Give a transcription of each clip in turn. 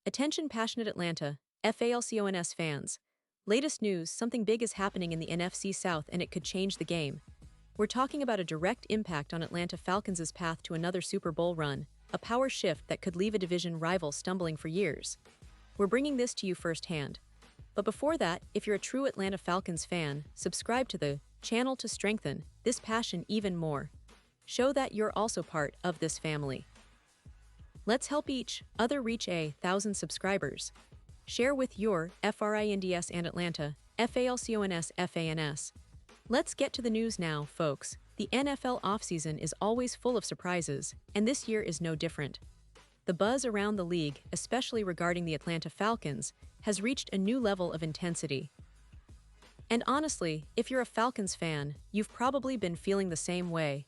Attention passionate Atlanta, Falcons fans. Latest news, something big is happening in the NFC South and it could change the game. We're talking about a direct impact on Atlanta Falcons' path to another Super Bowl run, a power shift that could leave a division rival stumbling for years. We're bringing this to you firsthand. But before that, if you're a true Atlanta Falcons fan, subscribe to the channel to strengthen this passion even more. Show that you're also part of this family. Let's help each other reach 1,000 subscribers. Share with your FRINDS and Atlanta, FALCONS FANS. Let's get to the news now, folks. The NFL offseason is always full of surprises, and this year is no different. The buzz around the league, especially regarding the Atlanta Falcons, has reached a new level of intensity. And honestly, if you're a Falcons fan, you've probably been feeling the same way.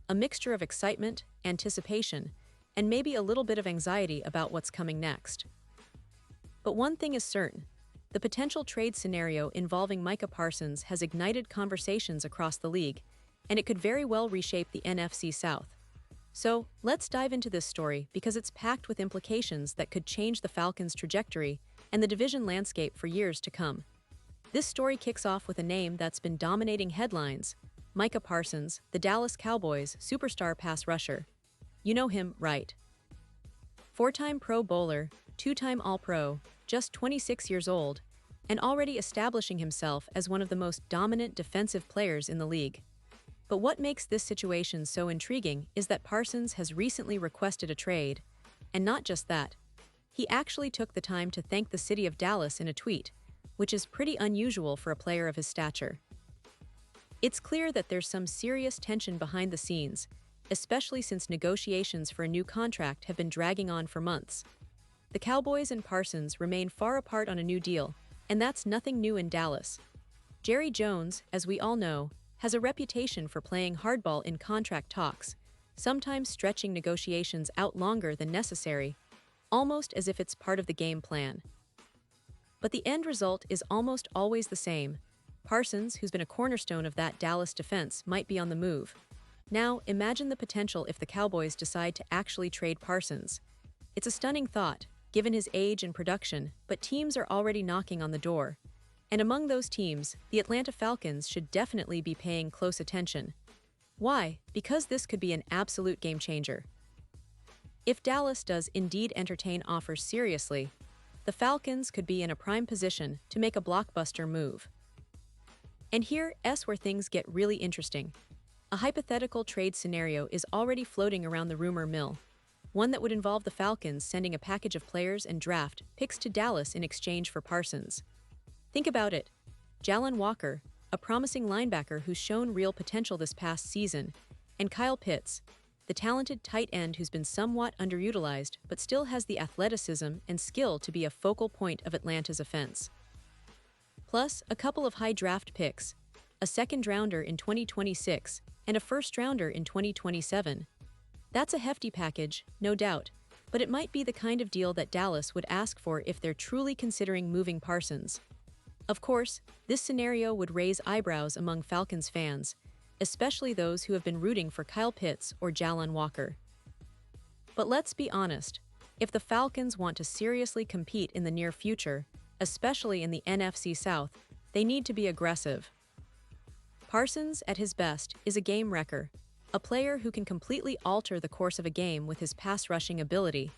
A mixture of excitement, anticipation, and maybe a little bit of anxiety about what's coming next. But one thing is certain. The potential trade scenario involving Micah Parsons has ignited conversations across the league, and it could very well reshape the NFC South. So, let's dive into this story because it's packed with implications that could change the Falcons' trajectory and the division landscape for years to come. This story kicks off with a name that's been dominating headlines: Micah Parsons, the Dallas Cowboys' superstar pass rusher. You know him, right? Four-time Pro Bowler, two-time All-Pro, just 26 years old, and already establishing himself as one of the most dominant defensive players in the league. But what makes this situation so intriguing is that Parsons has recently requested a trade, and not just that. He actually took the time to thank the city of Dallas in a tweet, which is pretty unusual for a player of his stature. It's clear that there's some serious tension behind the scenes, especially since negotiations for a new contract have been dragging on for months. The Cowboys and Parsons remain far apart on a new deal, and that's nothing new in Dallas. Jerry Jones, as we all know, has a reputation for playing hardball in contract talks, sometimes stretching negotiations out longer than necessary, almost as if it's part of the game plan. But the end result is almost always the same. Parsons, who's been a cornerstone of that Dallas defense, might be on the move. Now, imagine the potential if the Cowboys decide to actually trade Parsons. It's a stunning thought, given his age and production, but teams are already knocking on the door. And among those teams, the Atlanta Falcons should definitely be paying close attention. Why? Because this could be an absolute game changer. If Dallas does indeed entertain offers seriously, the Falcons could be in a prime position to make a blockbuster move. And here's where things get really interesting. A hypothetical trade scenario is already floating around the rumor mill, one that would involve the Falcons sending a package of players and draft picks to Dallas in exchange for Parsons. Think about it. Jalen Walker, a promising linebacker who's shown real potential this past season, and Kyle Pitts, the talented tight end who's been somewhat underutilized but still has the athleticism and skill to be a focal point of Atlanta's offense. Plus, a couple of high draft picks, a second-rounder in 2026 and a first-rounder in 2027. That's a hefty package, no doubt, but it might be the kind of deal that Dallas would ask for if they're truly considering moving Parsons. Of course, this scenario would raise eyebrows among Falcons fans, especially those who have been rooting for Kyle Pitts or Jalen Walker. But let's be honest, if the Falcons want to seriously compete in the near future, especially in the NFC South, they need to be aggressive. Parsons, at his best, is a game wrecker, a player who can completely alter the course of a game with his pass-rushing ability.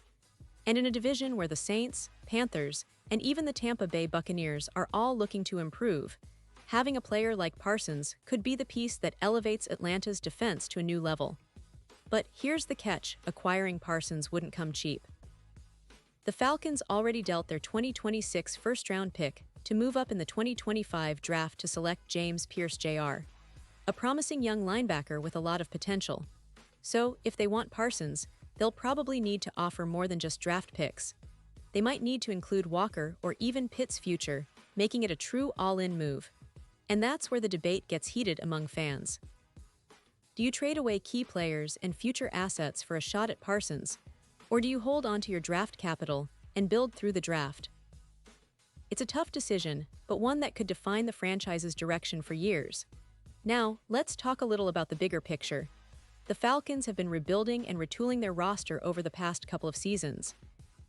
And in a division where the Saints, Panthers, and even the Tampa Bay Buccaneers are all looking to improve, having a player like Parsons could be the piece that elevates Atlanta's defense to a new level. But here's the catch: acquiring Parsons wouldn't come cheap. The Falcons already dealt their 2026 first-round pick to move up in the 2025 draft to select James Pierce Jr., a promising young linebacker with a lot of potential. So, if they want Parsons, they'll probably need to offer more than just draft picks. They might need to include Walker or even Pitt's future, making it a true all-in move. And that's where the debate gets heated among fans. Do you trade away key players and future assets for a shot at Parsons, or do you hold on to your draft capital and build through the draft? It's a tough decision, but one that could define the franchise's direction for years. Now, let's talk a little about the bigger picture. The Falcons have been rebuilding and retooling their roster over the past couple of seasons.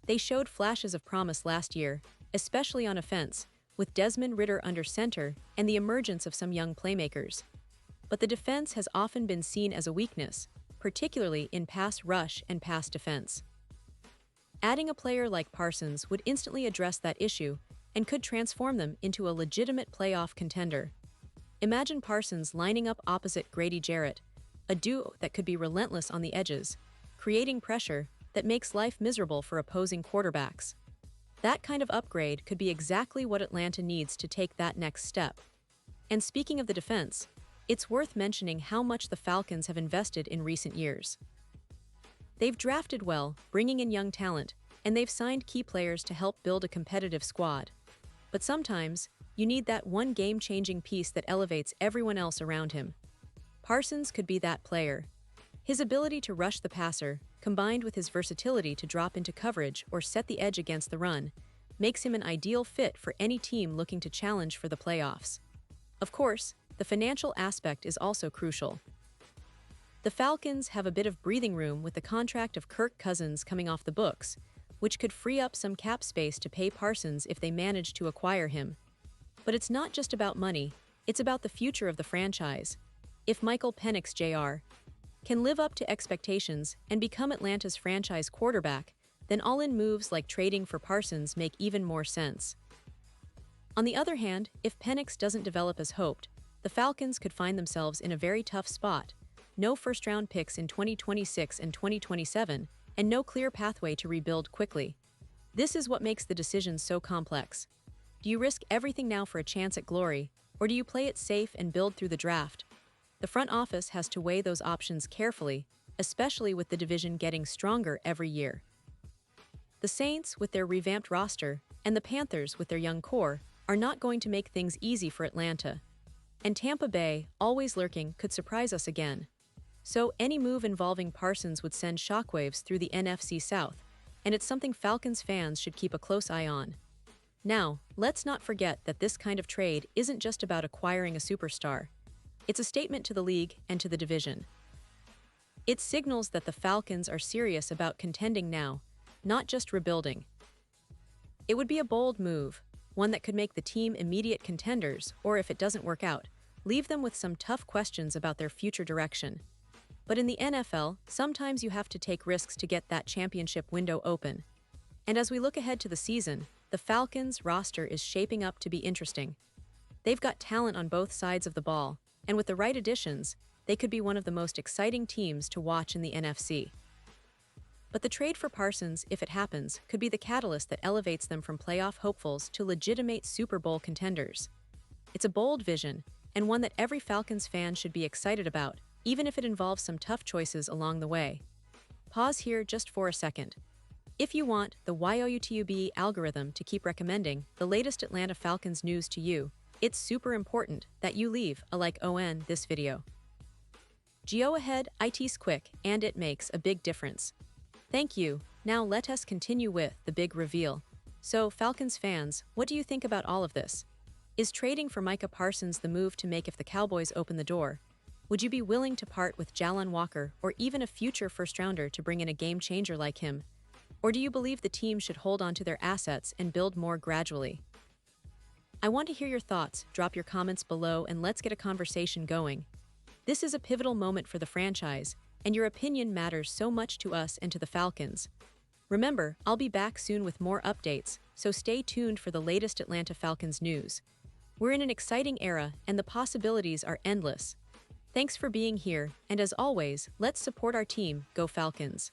They showed flashes of promise last year, especially on offense, with Desmond Ridder under center and the emergence of some young playmakers. But the defense has often been seen as a weakness, particularly in pass rush and pass defense. Adding a player like Parsons would instantly address that issue and could transform them into a legitimate playoff contender. Imagine Parsons lining up opposite Grady Jarrett, a duo that could be relentless on the edges, creating pressure that makes life miserable for opposing quarterbacks. That kind of upgrade could be exactly what Atlanta needs to take that next step. And speaking of the defense, it's worth mentioning how much the Falcons have invested in recent years. They've drafted well, bringing in young talent, and they've signed key players to help build a competitive squad. But sometimes, you need that one game-changing piece that elevates everyone else around him. Parsons could be that player. His ability to rush the passer, combined with his versatility to drop into coverage or set the edge against the run, makes him an ideal fit for any team looking to challenge for the playoffs. Of course, the financial aspect is also crucial. The Falcons have a bit of breathing room with the contract of Kirk Cousins coming off the books, which could free up some cap space to pay Parsons if they manage to acquire him. But it's not just about money, it's about the future of the franchise. If Michael Penix Jr. can live up to expectations and become Atlanta's franchise quarterback, then all-in moves like trading for Parsons make even more sense. On the other hand, if Penix doesn't develop as hoped, the Falcons could find themselves in a very tough spot. No first-round picks in 2026 and 2027, and no clear pathway to rebuild quickly. This is what makes the decision so complex. Do you risk everything now for a chance at glory, or do you play it safe and build through the draft? The front office has to weigh those options carefully, especially with the division getting stronger every year. The Saints, with their revamped roster, and the Panthers, with their young core, are not going to make things easy for Atlanta. And Tampa Bay, always lurking, could surprise us again. So any move involving Parsons would send shockwaves through the NFC South, and it's something Falcons fans should keep a close eye on. Now, let's not forget that this kind of trade isn't just about acquiring a superstar. It's a statement to the league and to the division. It signals that the Falcons are serious about contending now, not just rebuilding. It would be a bold move, one that could make the team immediate contenders, or if it doesn't work out, leave them with some tough questions about their future direction. But in the NFL, sometimes you have to take risks to get that championship window open. And as we look ahead to the season, the Falcons' roster is shaping up to be interesting. They've got talent on both sides of the ball, and with the right additions, they could be one of the most exciting teams to watch in the NFC. But the trade for Parsons, if it happens, could be the catalyst that elevates them from playoff hopefuls to legitimate Super Bowl contenders. It's a bold vision, and one that every Falcons fan should be excited about, even if it involves some tough choices along the way. Pause here just for a second. If you want the YouTube algorithm to keep recommending the latest Atlanta Falcons news to you, it's super important that you leave a like on this video. Go ahead, it's quick, and it makes a big difference. Thank you. Now let us continue with the big reveal. So, Falcons fans, what do you think about all of this? Is trading for Micah Parsons the move to make if the Cowboys open the door? Would you be willing to part with Jalon Walker or even a future first-rounder to bring in a game-changer like him? Or do you believe the team should hold on to their assets and build more gradually? I want to hear your thoughts. Drop your comments below and let's get a conversation going. This is a pivotal moment for the franchise, and your opinion matters so much to us and to the Falcons. Remember, I'll be back soon with more updates, so stay tuned for the latest Atlanta Falcons news. We're in an exciting era, and the possibilities are endless. Thanks for being here, and as always, let's support our team. Go Falcons!